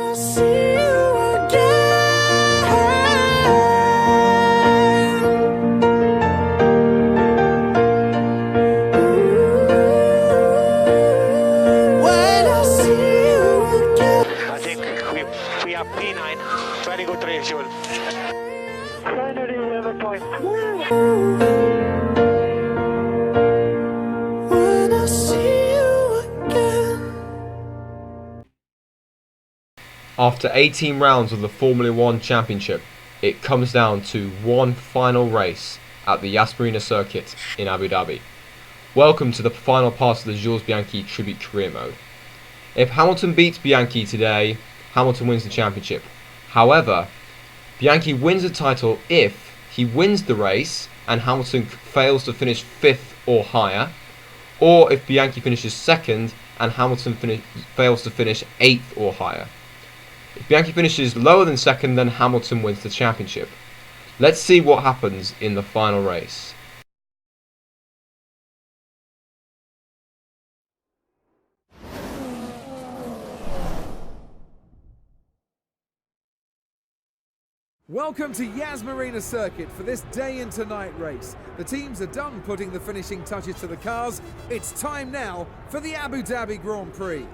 I see you again, when I see you again. I think we have P9. Very good race, Jules. Finally, 11 points. When I see you again. After 18 rounds of the Formula 1 Championship, it comes down to one final race at the Yas Marina Circuit in Abu Dhabi. Welcome to the final part of the Jules Bianchi Tribute Career Mode. If Hamilton beats Bianchi today, Hamilton wins the championship. However, Bianchi wins the title if he wins the race and Hamilton fails to finish 5th or higher, or if Bianchi finishes 2nd and Hamilton fails to finish 8th or higher. If Bianchi finishes lower than 2nd, then Hamilton wins the championship. Let's see what happens in the final race. Welcome to Yas Marina Circuit for this day into night race. The teams are done putting the finishing touches to the cars. It's time now for the Abu Dhabi Grand Prix.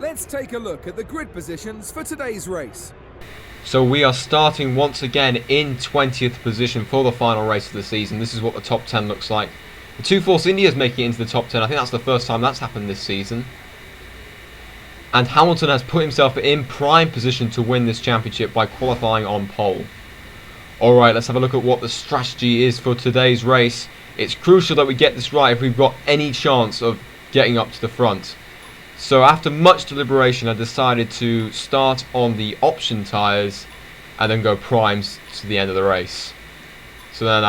Let's take a look at the grid positions for today's race. So we are starting once again in 20th position for the final race of the season. This is what the top 10 looks like. The two Force Indias making it into the top 10. I think that's the first time that's happened this season. And Hamilton has put himself in prime position to win this championship by qualifying on pole. Alright, let's have a look at what the strategy is for today's race. It's crucial that we get this right if we've got any chance of getting up to the front. So after much deliberation, I decided to start on the option tyres and then go primes to the end of the race. So then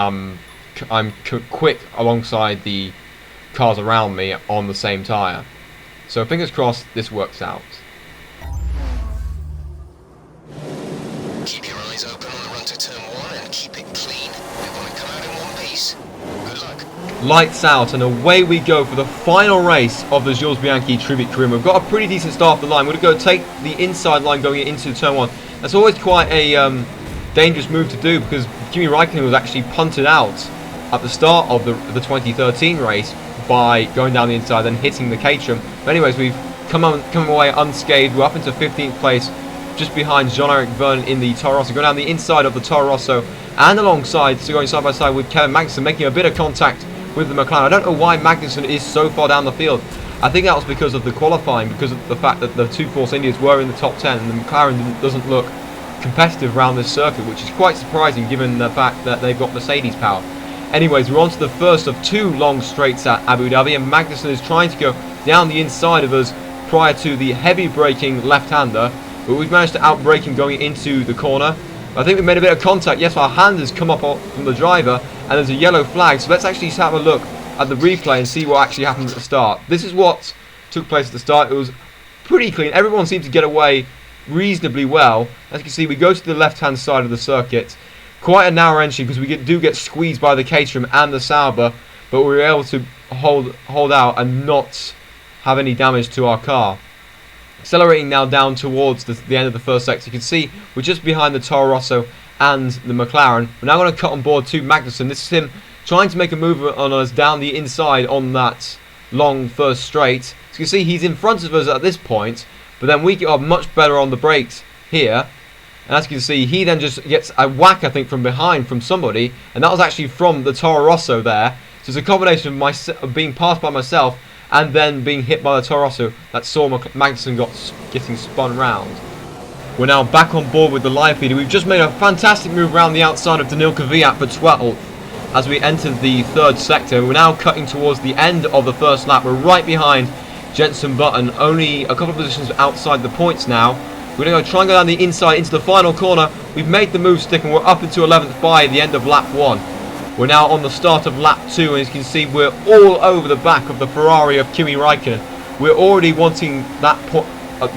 I'm quick alongside the cars around me on the same tyre. So fingers crossed this works out. Keep your eyes open on the run to turn 1 and keep it clean. We want to come out in one piece. Good luck. Lights out and away we go for the final race of the Jules Bianchi Tribute Career. We've got a pretty decent start of the line. We're going to go take the inside line going into turn 1. That's always quite a dangerous move to do because Kimi Raikkonen was actually punted out at the start of the 2013 race by going down the inside then hitting the caterham. But anyways, we've come away unscathed. We're up into 15th place just behind Jean-Eric Vergne in the Toro Rosso. Going down the inside of the Toro Rosso and alongside, so going side by side with Kevin Magnussen, making a bit of contact with the McLaren. I don't know why Magnussen is so far down the field. I think that was because of the qualifying, because of the fact that the two Force Indias were in the top 10 and the McLaren doesn't look competitive around this circuit, which is quite surprising given the fact that they've got Mercedes power. Anyways, we're on to the first of two long straights at Abu Dhabi, and Magnussen is trying to go down the inside of us prior to the heavy braking left-hander, but we've managed to outbrake him going into the corner. I think we made a bit of contact. Yes, our hand has come up from the driver, and there's a yellow flag, so let's actually have a look at the replay and see what actually happened at the start. This is what took place at the start. It was pretty clean. Everyone seemed to get away reasonably well. As you can see, we go to the left-hand side of the circuit. Quite a narrow entry because we do get squeezed by the caterham and the Sauber, but we were able to hold out and not have any damage to our car. Accelerating now down towards the end of the first sector, you can see we're just behind the Toro Rosso and the McLaren. We're now going to cut on board to Magnussen. This is him trying to make a move on us down the inside on that long first straight. As you can see, he's in front of us at this point, but then we are much better on the brakes here. And as you can see, he then just gets a whack, I think, from behind from somebody. And that was actually from the Toro Rosso there. So it's a combination of being passed by myself and then being hit by the Toro Rosso that saw Magnussen getting spun round. We're now back on board with the live feeder. We've just made a fantastic move around the outside of Daniil Kvyat for 12th as we entered the third sector. We're now cutting towards the end of the first lap. We're right behind Jenson Button, only a couple of positions outside the points now. We're going to try and go down the inside into the final corner. We've made the move stick and we're up into 11th by the end of lap 1. We're now on the start of lap 2, and as you can see, we're all over the back of the Ferrari of Kimi Raikkonen. We're already wanting that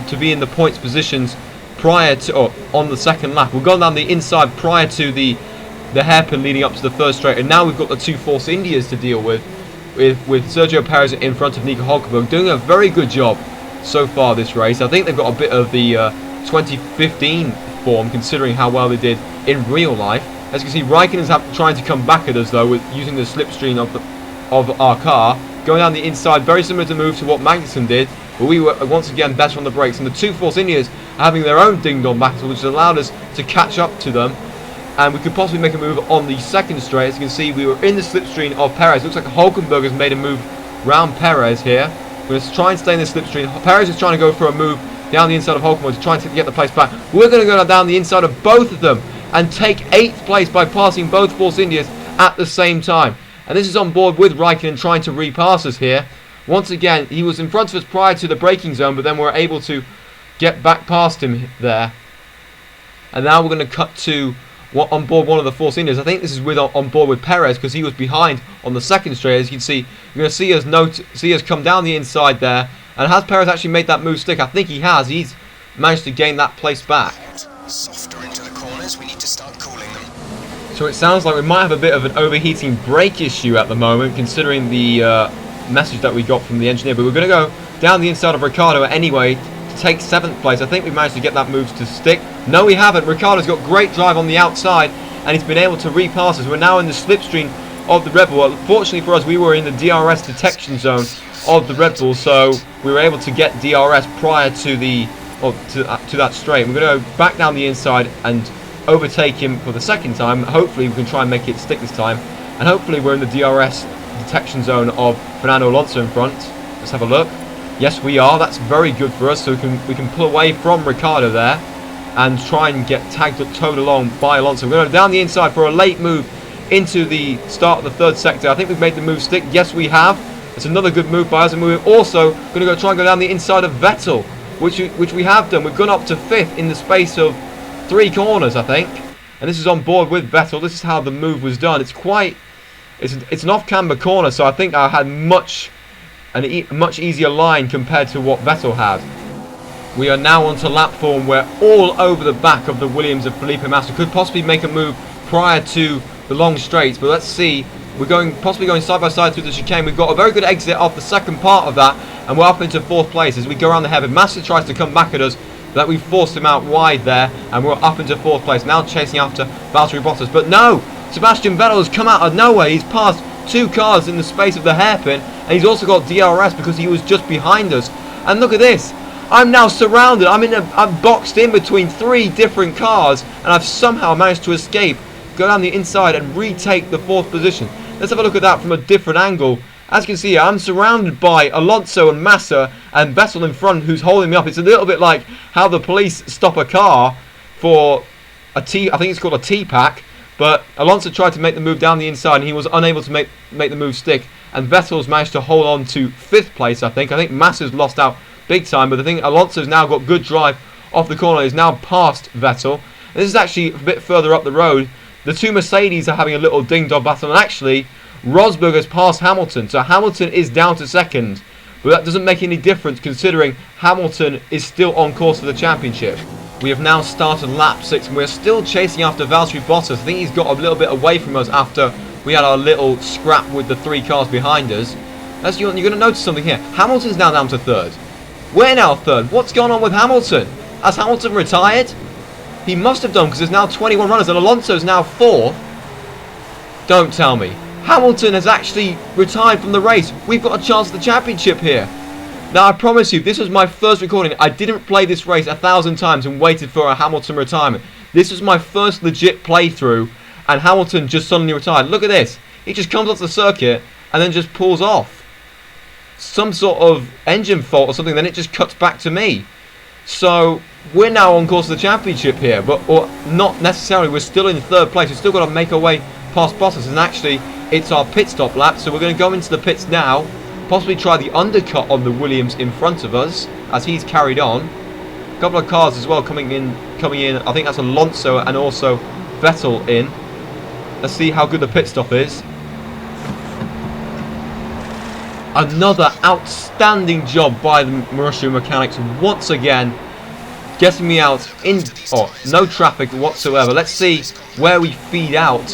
to be in the points positions prior to, on the second lap. We've gone down the inside prior to the hairpin leading up to the first straight, and now we've got the two Force Indias to deal with Sergio Perez in front of Nico Hulkenberg, doing a very good job so far this race. I think they've got a bit of the 2015 form, considering how well they did in real life. As you can see, Raikkonen's trying to come back at us though, with using the slipstream of our car, going down the inside, very similar to move to what Magnussen did, but we were once again better on the brakes, and the two Force Indias are having their own ding-dong battle, which has allowed us to catch up to them, and we could possibly make a move on the second straight. As you can see, we were in the slipstream of Perez. Looks like Hulkenberg has made a move round Perez here. We're going to try and stay in the slipstream. Perez is trying to go for a move down the inside of Hulkenberg to try and get the place back. We're going to go down the inside of both of them and take 8th place by passing both Force Indias at the same time. And this is on board with Raikkonen trying to repass us here. Once again, he was in front of us prior to the braking zone, but then we're able to get back past him there. And now we're going to cut to on board one of the Force Indias. I think this is on board with Perez, because he was behind on the second straight. As you can see, you're going to see us come down the inside there. And has Perez actually made that move stick? I think he has. He's managed to gain that place back. Softer into the corners, we need to start cooling them. So it sounds like we might have a bit of an overheating brake issue at the moment, considering the message that we got from the engineer. But we're going to go down the inside of Ricciardo anyway to take 7th place. I think we managed to get that move to stick. No, we haven't. Ricciardo's got great drive on the outside, and he's been able to repass us. We're now in the slipstream of the Red Bull. Fortunately for us, we were in the DRS detection zone of the Red Bull, so we were able to get DRS prior to the to that straight. We're going to go back down the inside and overtake him for the second time. Hopefully we can try and make it stick this time, and hopefully we're in the DRS detection zone of Fernando Alonso in front. Let's have a look. Yes, we are. That's very good for us, so we can pull away from Ricciardo there and try and get towed along by Alonso. We're going to go down the inside for a late move into the start of the third sector. I think we've made the move stick. Yes, we have. It's another good move by us, and we're also going to try and go down the inside of Vettel, which we have done. We've gone up to 5th in the space of 3 corners, I think. And this is on board with Vettel. This is how the move was done. It's an off-camber corner, so I think I had a much easier line compared to what Vettel had. We are now onto lap form. We're all over the back of the Williams of Felipe Massa. Could possibly make a move prior to the long straights, but let's see. We're possibly going side by side through the chicane. We've got a very good exit off the second part of that, and we're up into 4th place as we go around the hairpin. Massa tries to come back at us, but we forced him out wide there, and we're up into 4th place. Now chasing after Valtteri Bottas, but no! Sebastian Vettel has come out of nowhere. He's passed 2 cars in the space of the hairpin, and he's also got DRS because he was just behind us. And look at this. I'm now surrounded. I'm boxed in between 3 different cars, and I've somehow managed to escape, go down the inside and retake the 4th position. Let's have a look at that from a different angle. As you can see, I'm surrounded by Alonso and Massa and Vettel in front, who's holding me up. It's a little bit like how the police stop a car for I think it's called a T-pack, but Alonso tried to make the move down the inside and he was unable to make the move stick, and Vettel's managed to hold on to 5th place. I think Massa's lost out big time, but I think Alonso's now got good drive off the corner. He's now past Vettel. And this is actually a bit further up the road. The 2 Mercedes are having a little ding-dong battle, and actually Rosberg has passed Hamilton, so Hamilton is down to 2nd, but that doesn't make any difference considering Hamilton is still on course for the championship. We have now started lap 6, and we're still chasing after Valtteri Bottas. I think he's got a little bit away from us after we had our little scrap with the 3 cars behind us. You're going to notice something here. Hamilton's now down to 3rd. We're now 3rd. What's going on with Hamilton? Has Hamilton retired? He must have done, because there's now 21 runners, and Alonso's now 4th. Don't tell me. Hamilton has actually retired from the race. We've got a chance at the championship here. Now, I promise you, this was my first recording. I didn't play this race 1,000 times and waited for a Hamilton retirement. This was my first legit playthrough, and Hamilton just suddenly retired. Look at this. He just comes off the circuit and then just pulls off. Some sort of engine fault or something, then it just cuts back to me. So we're now on course to the championship here, or not necessarily. We're still in 3rd place. We've still got to make our way past Bottas, and actually it's our pit stop lap, so we're going to go into the pits now, possibly try the undercut on the Williams in front of us as he's carried on. A couple of cars as well coming in. I think that's Alonso and also Vettel in. Let's see how good the pit stop is. Another outstanding job by the Marussia mechanics once again, getting me out in no traffic whatsoever. Let's see where we feed out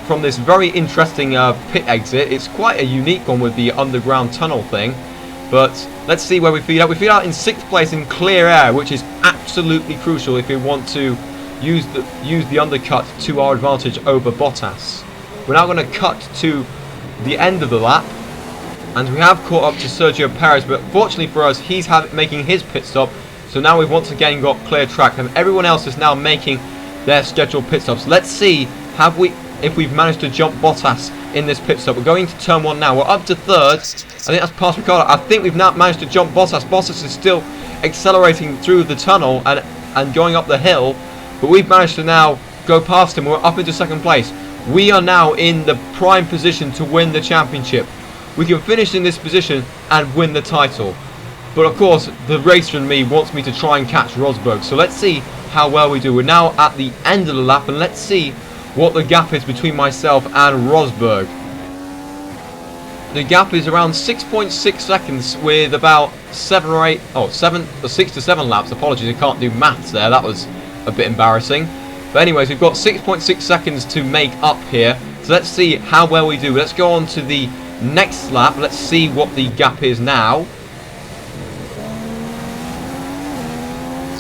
from this very interesting pit exit. It's quite a unique one with the underground tunnel thing. But let's see where we feed out. We feed out in 6th place in clear air, which is absolutely crucial if we want to use the undercut to our advantage over Bottas. We're now going to cut to the end of the lap, and we have caught up to Sergio Perez, but fortunately for us, he's making his pit stop. So now we've once again got clear track, and everyone else is now making their scheduled pit stops. Let's see if we've managed to jump Bottas in this pit stop. We're going to turn 1 now. We're up to 3rd. I think that's past Ricciardo. I think we've now managed to jump Bottas. Bottas is still accelerating through the tunnel and going up the hill, but we've managed to now go past him. We're up into 2nd place. We are now in the prime position to win the championship. We can finish in this position and win the title. But of course, the racer in me wants me to try and catch Rosberg. So let's see how well we do. We're now at the end of the lap, and let's see what the gap is between myself and Rosberg. The gap is around 6.6 seconds with about 6 to 7 laps. Apologies, I can't do maths there. That was a bit embarrassing. But anyways, we've got 6.6 seconds to make up here. So let's see how well we do. Let's go on to the next lap. Let's see what the gap is now.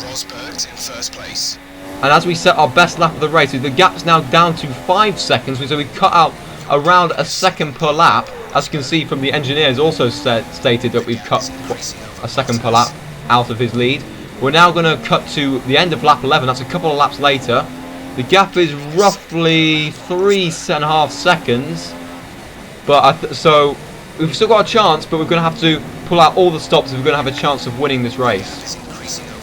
Rosberg's in 1st place. And as we set our best lap of the race, the gap's now down to 5 seconds, so we cut out around a second per lap. As you can see from the engineers also stated that we've cut a second per lap out of his lead. We're now going to cut to the end of lap 11, that's a couple of laps later. The gap is roughly 3.5 seconds. But so we've still got a chance, but we're going to have to pull out all the stops if we're going to have a chance of winning this race.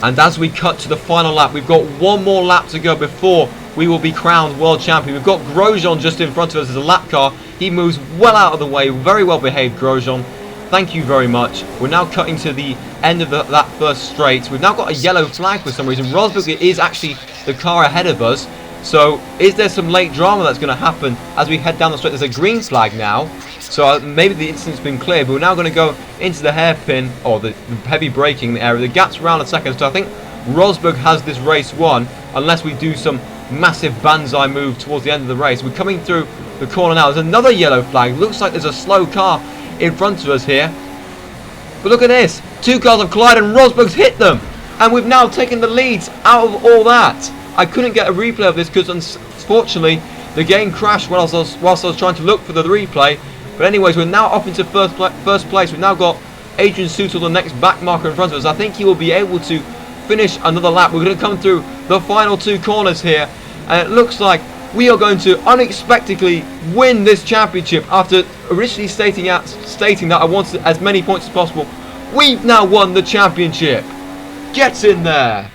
And as we cut to the final lap, we've got 1 more lap to go before we will be crowned world champion. We've got Grosjean just in front of us as a lap car. He moves well out of the way, very well behaved, Grosjean. Thank you very much. We're now cutting to the end of that first straight. We've now got a yellow flag for some reason. Rosberg is actually the car ahead of us. So is there some late drama that's going to happen as we head down the straight? There's a green flag now. So maybe the incident's been cleared, but we're now going to go into the hairpin, or the heavy braking area. The gap's around a second, so I think Rosberg has this race won, unless we do some massive banzai move towards the end of the race. We're coming through the corner now. There's another yellow flag. Looks like there's a slow car in front of us here. But look at this. 2 cars have collided and Rosberg's hit them. And we've now taken the leads out of all that. I couldn't get a replay of this because unfortunately the game crashed whilst I was trying to look for the replay. But anyways, we're now up into first place. We've now got Adrian Sutil, the next back marker, in front of us. I think he will be able to finish another lap. We're going to come through the final 2 corners here. And it looks like we are going to unexpectedly win this championship after originally stating that I wanted as many points as possible. We've now won the championship. Get in there.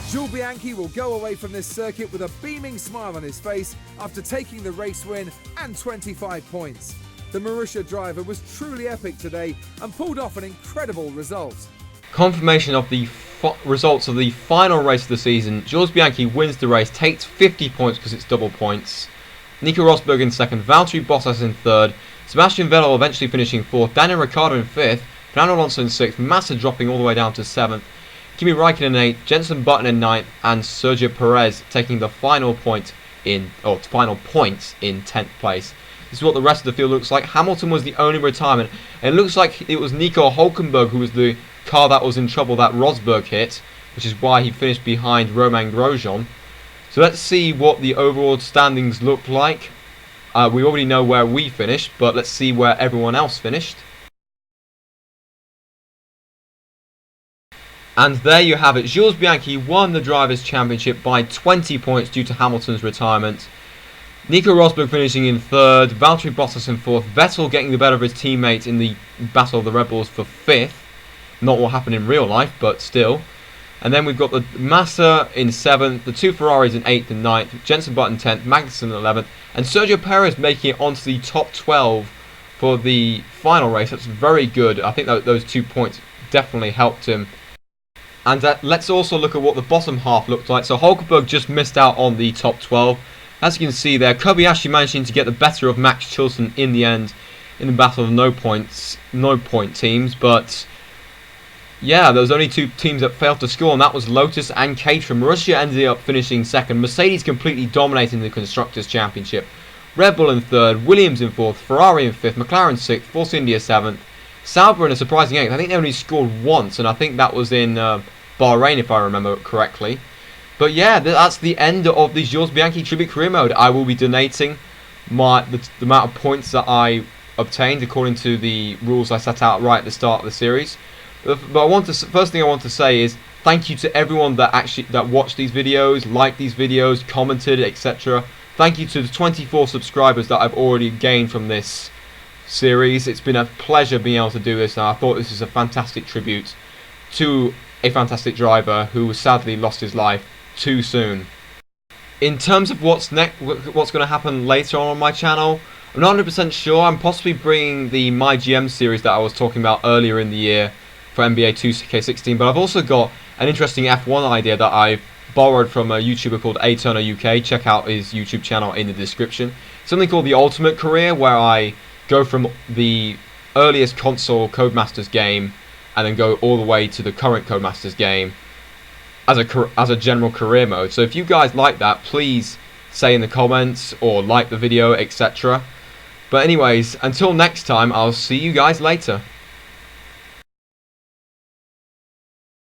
Jules Bianchi will go away from this circuit with a beaming smile on his face after taking the race win and 25 points. The Marussia driver was truly epic today and pulled off an incredible result. Confirmation of the results of the final race of the season. Jules Bianchi wins the race, takes 50 points because it's double points. Nico Rosberg in 2nd, Valtteri Bottas in 3rd, Sebastian Vettel eventually finishing 4th, Daniel Ricciardo in 5th, Fernando Alonso in 6th, Massa dropping all the way down to 7th, Kimi Raikkonen in 8th, Jenson Button in 9th, and Sergio Perez taking the final points in 10th place. This is what the rest of the field looks like. Hamilton was the only retirement. And it looks like it was Nico Hülkenberg who was the car that was in trouble that Rosberg hit, which is why he finished behind Romain Grosjean. So let's see what the overall standings look like. We already know where we finished, but let's see where everyone else finished. And there you have it. Jules Bianchi won the Drivers' Championship by 20 points due to Hamilton's retirement. Nico Rosberg finishing in 3rd, Valtteri Bottas in 4th, Vettel getting the better of his teammate in the Battle of the Red Bulls for 5th. Not what happened in real life, but still. And then we've got the Massa in 7th, the 2 Ferraris in 8th and 9th, Jenson Button 10th, Magnussen in 11th, and Sergio Perez making it onto the top 12 for the final race. That's very good. I think that those 2 points definitely helped him. And let's also look at what the bottom half looked like. So Hulkenberg just missed out on the top 12. As you can see there, Kobayashi managing to get the better of Max Chilton in the end in the battle of no point teams. But yeah, there was only 2 teams that failed to score, and that was Lotus and Caterham. Russia ended up finishing 2nd. Mercedes completely dominating the Constructors' Championship. Red Bull in 3rd, Williams in 4th, Ferrari in 5th, McLaren 6th, Force India 7th, Sauber in a surprising 8th. I think they only scored once, and I think that was in Bahrain, if I remember correctly. But yeah, that's the end of the Jules Bianchi Tribute Career Mode. I will be donating the amount of points that I obtained according to the rules I set out right at the start of the series. But first thing I want to say is thank you to everyone that watched these videos, liked these videos, commented, etc. Thank you to the 24 subscribers that I've already gained from this series. It's been a pleasure being able to do this, and I thought this is a fantastic tribute to a fantastic driver who sadly lost his life too soon. In terms of what's going to happen later on my channel, I'm not 100% sure. I'm possibly bringing the My GM series that I was talking about earlier in the year for NBA 2K16, but I've also got an interesting F1 idea that I've borrowed from a YouTuber called A Turner UK. Check out his YouTube channel in the description. Something called the Ultimate Career, where I go from the earliest console Codemasters game and then go all the way to the current Codemasters game as a general career mode. So if you guys like that, please say in the comments or like the video, etc. But anyways, until next time, I'll see you guys later.